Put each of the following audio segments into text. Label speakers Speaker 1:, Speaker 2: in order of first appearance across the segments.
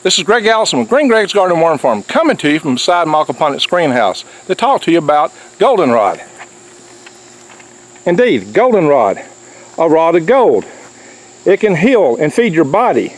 Speaker 1: This is Greg Allison with Green Greg's Garden and Worm Farm, coming to you from beside my aquaponics greenhouse to talk to you about goldenrod. Indeed, goldenrod, a rod of gold. It can heal and feed your body.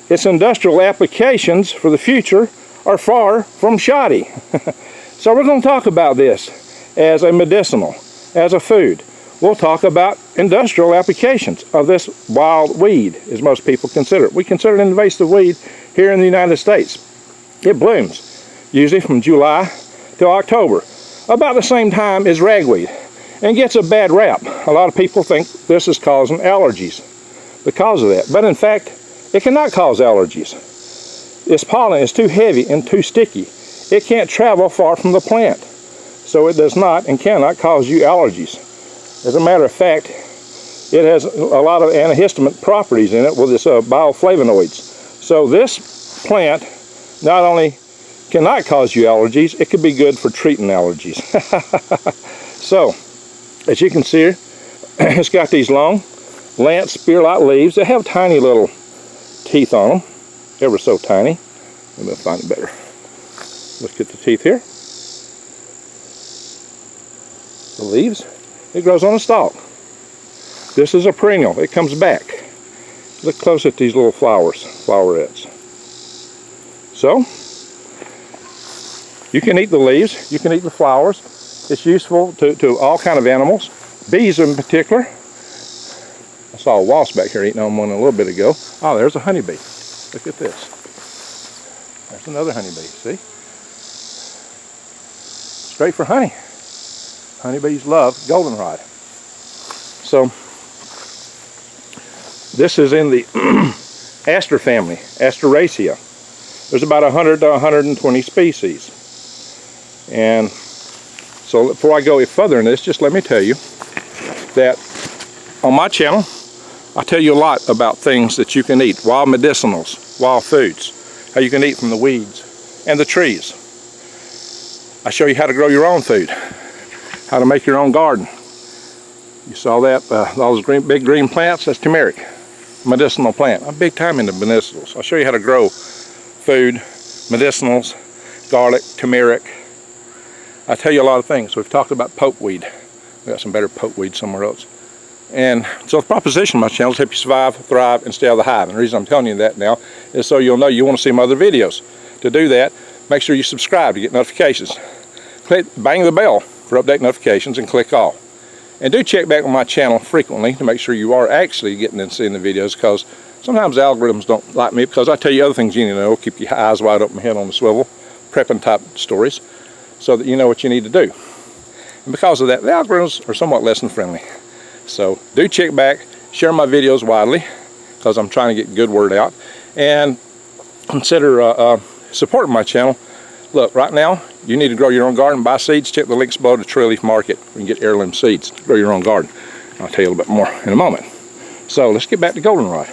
Speaker 1: Its industrial applications for the future are far from shoddy. So we're going to talk about this as a medicinal, as a food. We'll talk about industrial applications of this wild weed, as most people consider it. We consider it an invasive weed here in the United States. It blooms usually from July to October, about the same time as ragweed, and gets a bad rap. A lot of people think this is causing allergies because of that, but in fact it cannot cause allergies. Its pollen is too heavy and too sticky. It can't travel far from the plant, so it does not and cannot cause you allergies. As a matter of fact, it has a lot of antihistamine properties in it with its bioflavonoids. So this plant not only cannot cause you allergies, it could be good for treating allergies. So, as you can see here, it's got these long, lance, spear-like leaves. They have tiny little teeth on them, ever so tiny. I'm going to find it better. Look at the teeth here. The leaves, it grows on a stalk. This is a perennial. It comes back. Look close at these little flowers, flowerets. So, you can eat the leaves, you can eat the flowers. It's useful to all kind of animals, bees in particular. I saw a wasp back here eating on one a little bit ago. Oh, there's a honeybee. Look at this. There's another honeybee, see? It's great for honey. Honeybees love goldenrod. So, this is in the aster family, Asteraceae. There's about 100 to 120 species. And so before I go further in this, just let me tell you that on my channel, I tell you a lot about things that you can eat, wild medicinals, wild foods, how you can eat from the weeds and the trees. I show you how to grow your own food, how to make your own garden. You saw that, all those big green plants, that's turmeric, medicinal plant. I'm big time into medicinals. I'll show you how to grow food, medicinals, garlic, turmeric. I tell you a lot of things. We've talked about pokeweed. We've got some better pokeweed somewhere else. And so the proposition of my channel is to help you survive, thrive, and stay out of the hive. And the reason I'm telling you that now is so you'll know you want to see my other videos. To do that, make sure you subscribe to get notifications. Bang the bell for update notifications and click all. And do check back on my channel frequently to make sure you are actually getting and seeing the videos, because sometimes the algorithms don't like me because I tell you other things you need to know, keep your eyes wide open, head on the swivel, prepping type stories, so that you know what you need to do. And because of that, the algorithms are somewhat less than friendly. So do check back, share my videos widely, because I'm trying to get good word out, and consider supporting my channel. Look, right now, you need to grow your own garden, buy seeds. Check the links below to Tree Leaf Market. You can get heirloom seeds to grow your own garden. I'll tell you a little bit more in a moment. So let's get back to goldenrod.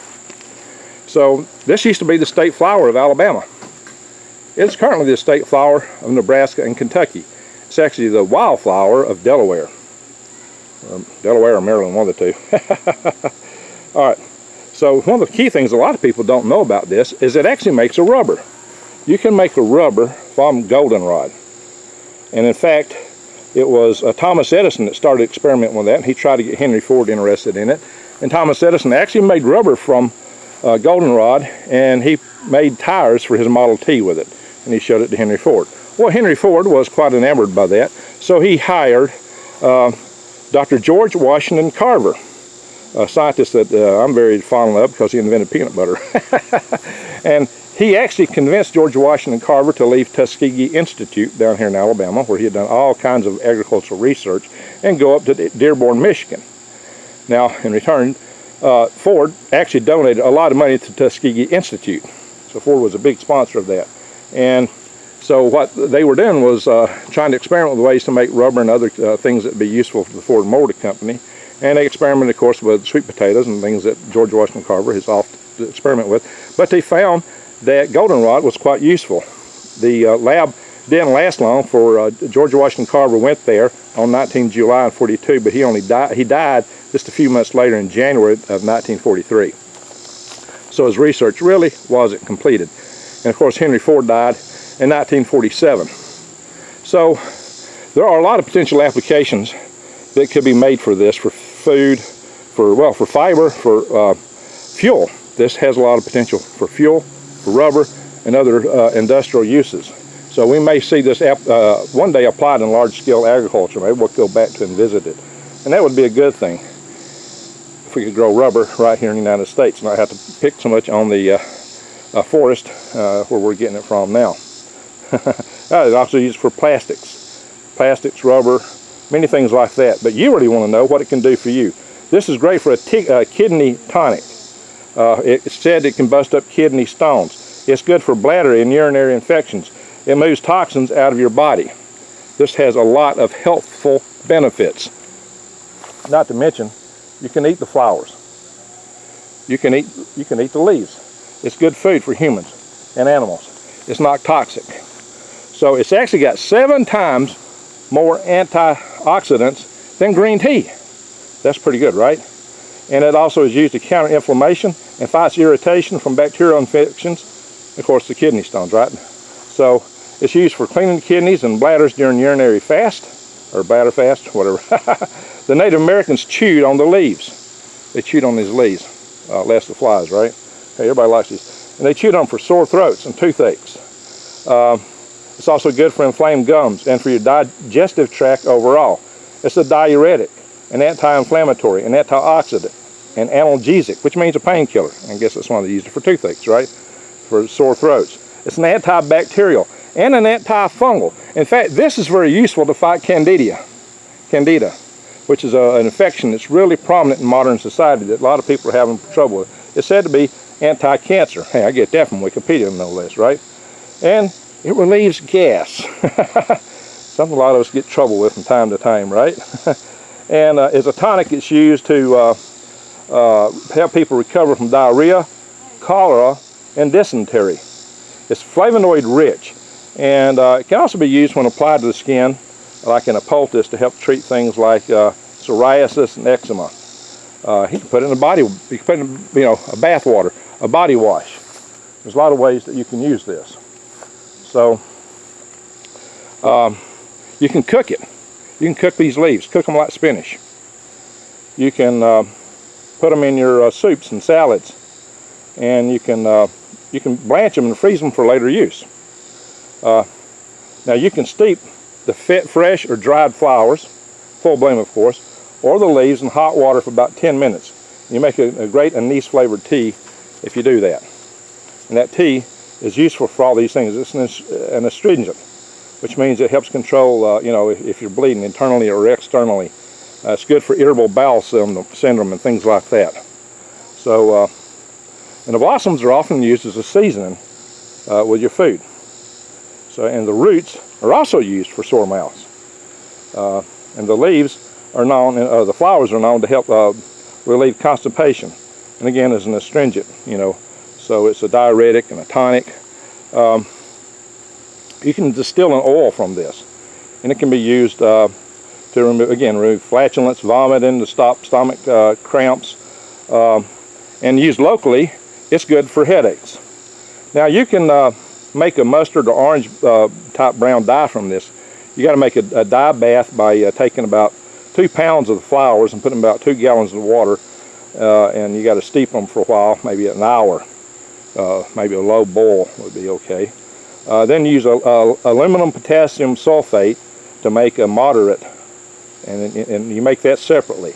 Speaker 1: So this used to be the state flower of Alabama. It's currently the state flower of Nebraska and Kentucky. It's actually the wildflower of Delaware. Delaware or Maryland, one of the two. Alright, so one of the key things a lot of people don't know about this is it actually makes a rubber. You can make a rubber from goldenrod. And in fact, it was Thomas Edison that started experimenting with that, and he tried to get Henry Ford interested in it. And Thomas Edison actually made rubber from goldenrod, and he made tires for his Model T with it, and he showed it to Henry Ford. Well, Henry Ford was quite enamored by that, so he hired Dr. George Washington Carver, a scientist that I'm very fond of because he invented peanut butter. And he actually convinced George Washington Carver to leave Tuskegee Institute down here in Alabama, where he had done all kinds of agricultural research, and go up to Dearborn, Michigan. Now, in return, Ford actually donated a lot of money to Tuskegee Institute. So Ford was a big sponsor of that. And so what they were doing was trying to experiment with ways to make rubber and other things that would be useful for the Ford Motor Company. And they experimented, of course, with sweet potatoes and things that George Washington Carver has often experimented with. But they found that goldenrod was quite useful. The lab didn't last long, for George Washington Carver went there on 19 July of 42, but he died just a few months later in January of 1943. So his research really wasn't completed. And of course Henry Ford died in 1947. So there are a lot of potential applications that could be made for this, for food, for fiber, for fuel. This has a lot of potential for fuel, for rubber, and other industrial uses. So we may see this one day applied in large-scale agriculture. Maybe we'll go back to and visit it. And that would be a good thing if we could grow rubber right here in the United States and not have to pick so much on the forest where we're getting it from now. It's also used for plastics, rubber, many things like that. But you really want to know what it can do for you. This is great for a kidney tonic. It's said it can bust up kidney stones. It's good for bladder and urinary infections. It moves toxins out of your body. This has a lot of healthful benefits. Not to mention, you can eat the flowers. You can eat the leaves. It's good food for humans and animals. It's not toxic. So it's actually got 7 times more antioxidants than green tea. That's pretty good, right? And it also is used to counter inflammation and fights irritation from bacterial infections. Of course, the kidney stones, right? So it's used for cleaning kidneys and bladders during urinary fast, or bladder fast, whatever. The Native Americans chewed on the leaves. They chewed on these leaves, less the flies, right? Hey, everybody likes these. And they chewed on them for sore throats and toothaches. It's also good for inflamed gums and for your digestive tract overall. It's a diuretic, an anti-inflammatory, an antioxidant, an analgesic, which means a painkiller. I guess that's why they used it for toothaches, right? For sore throats. It's an antibacterial and an antifungal. In fact, this is very useful to fight candida, which is an infection that's really prominent in modern society that a lot of people are having trouble with. It's said to be anti-cancer. Hey, I get that from Wikipedia, no less, right? And it relieves gas. Something a lot of us get trouble with from time to time, right? And as a tonic, it's used to help people recover from diarrhea, cholera, and dysentery. It's flavonoid rich, and it can also be used when applied to the skin, like in a poultice, to help treat things like psoriasis and eczema. You can put it in a body, you can put it in, a bath water, a body wash. There's a lot of ways that you can use this. So you can cook it. You can cook these leaves, cook them like spinach. You can put them in your soups and salads, and you can blanch them and freeze them for later use. Now you can steep the fresh or dried flowers, full bloom of course, or the leaves in hot water for about 10 minutes. You make a great anise flavored tea if you do that. And that tea is useful for all these things. It's an astringent, which means it helps control, if you're bleeding internally or externally. It's good for irritable bowel syndrome and things like that. So, and the blossoms are often used as a seasoning with your food. So, and the roots are also used for sore mouths. And the leaves are known, the flowers are known to help relieve constipation. And again, as an astringent, so it's a diuretic and a tonic. You can distill an oil from this, and it can be used to remove flatulence, vomiting, to stop stomach cramps, and used locally. It's good for headaches. Now you can make a mustard or orange type brown dye from this. You got to make a dye bath by taking about 2 pounds of the flowers and putting about 2 gallons of water, and you got to steep them for a while, maybe an hour. Maybe a low boil would be okay. Then use aluminum potassium sulfate to make a moderate, and you make that separately.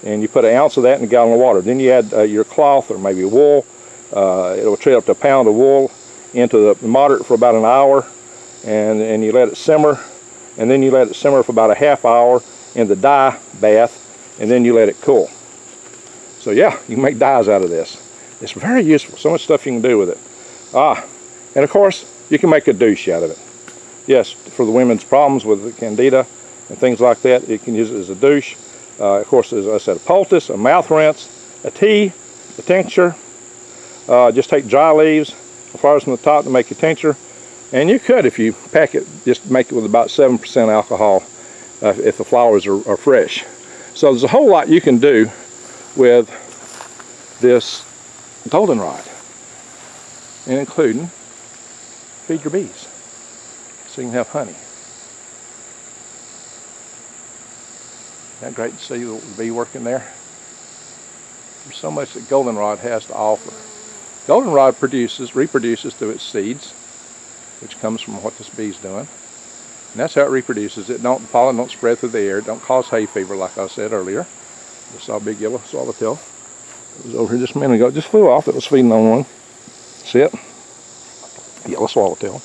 Speaker 1: And you put 1 ounce of that in a gallon of water. Then you add your cloth or maybe wool. It'll treat up to 1 pound of wool into the moderate for about an hour, and you let it simmer. And then you let it simmer for about a half hour in the dye bath, and then you let it cool. So yeah, you can make dyes out of this. It's very useful. So much stuff you can do with it. And of course, you can make a douche out of it. Yes, for the women's problems with the candida and things like that, you can use it as a douche. Of course, as I said, a poultice, a mouth rinse, a tea, a tincture. Just take dry leaves, the flowers from the top to make a tincture. And you could, if you pack it, just make it with about 7% alcohol if the flowers are fresh. So there's a whole lot you can do with this goldenrod, and including feed your bees so you can have honey. Isn't that great to see the bee working there? There's so much that Goldenrod has to offer. Goldenrod reproduces through its seeds, which comes from what this bee's doing. And that's how it reproduces. The pollen don't spread through the air. It don't cause hay fever like I said earlier. I saw a big yellow swallowtail. It was over here just a minute ago. It just flew off. It was feeding on one. See it? Yellow swallowtail.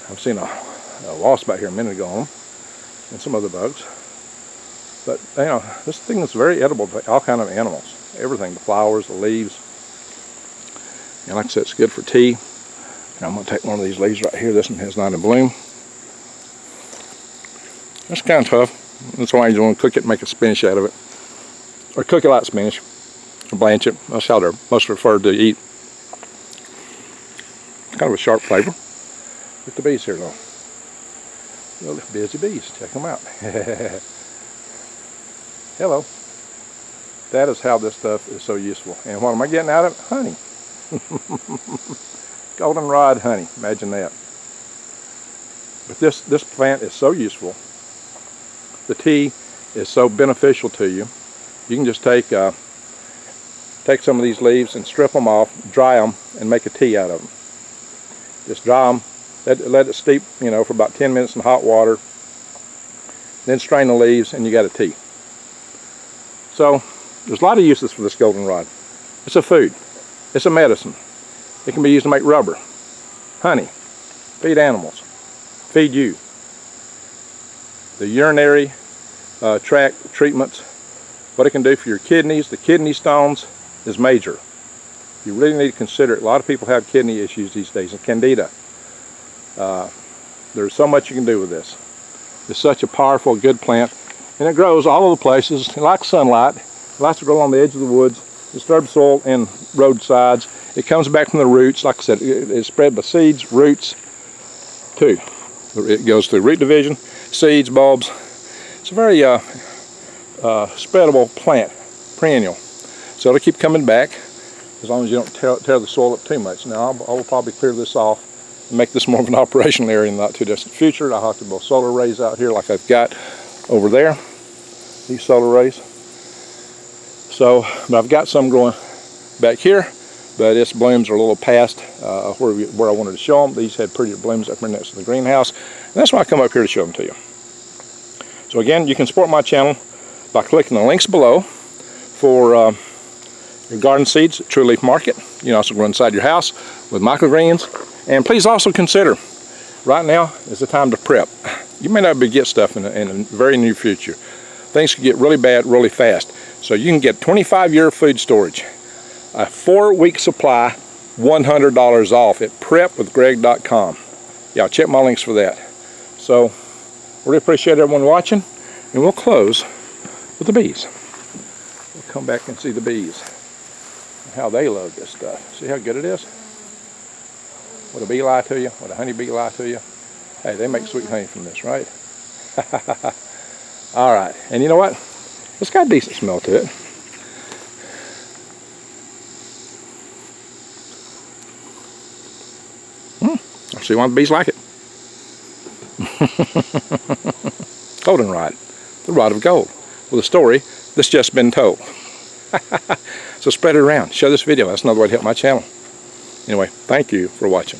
Speaker 1: I've seen a wasp back here a minute ago on them, and some other bugs. But you know, this thing is very edible to all kinds of animals. Everything, the flowers, the leaves. And like I said, it's good for tea. And I'm going to take one of these leaves right here. This one has not in bloom. It's kind of tough. That's why you want to cook it and make a spinach out of it. Or cook it like spinach. Or blanch it. That's how they're most preferred to eat. Kind of a sharp flavor. Look at the bees here though. Little busy bees. Check them out. Hello. That is how this stuff is so useful. And what am I getting out of it? Honey. Goldenrod honey. Imagine that. But this plant is so useful. The tea is so beneficial to you. You can just take some of these leaves and strip them off, dry them, and make a tea out of them. Just dry them, let it steep, you know, for about 10 minutes in hot water. Then strain the leaves, and you got a tea. So there's a lot of uses for this goldenrod. It's a food. It's a medicine. It can be used to make rubber, honey, feed animals, feed you. The urinary tract treatments, what it can do for your kidneys, the kidney stones is major. You really need to consider it. A lot of people have kidney issues these days, and candida. There's so much you can do with this. It's such a powerful, good plant, and it grows all over the places. It likes sunlight. It likes to grow on the edge of the woods, disturbed soil, and roadsides. It comes back from the roots. Like I said, it's spread by seeds, roots, too. It goes through root division, seeds, bulbs. It's a very spreadable plant, perennial. So it'll keep coming back as long as you don't tear the soil up too much. Now I will probably clear this off and make this more of an operational area in the not too distant future. I'll have to build solar arrays out here like I've got over there, these solar arrays. So, but I've got some growing back here, but its blooms are a little past where I wanted to show them. These had prettier blooms up here next to the greenhouse, and that's why I come up here to show them to you. So again, you can support my channel by clicking the links below for your garden seeds at True Leaf Market. You can also grow inside your house with microgreens. And please also consider, right now is the time to prep. You may not be able to get stuff in the very near future. Things can get really bad really fast. So you can get 25-year food storage, a 4-week supply, $100 off at prepwithgreg.com. Yeah, check my links for that. So, really appreciate everyone watching, and we'll close with the bees. We'll come back and see the bees and how they love this stuff. See how good it is? Would a bee lie to you? Would a honeybee lie to you? Hey, they make sweet honey from this, right? All right, and you know what? It's got a decent smell to it. I see why the bees like it. Goldenrod, the rod of gold. Well, the story that's just been told. So spread it around. Share this video. That's another way to help my channel. Anyway, thank you for watching.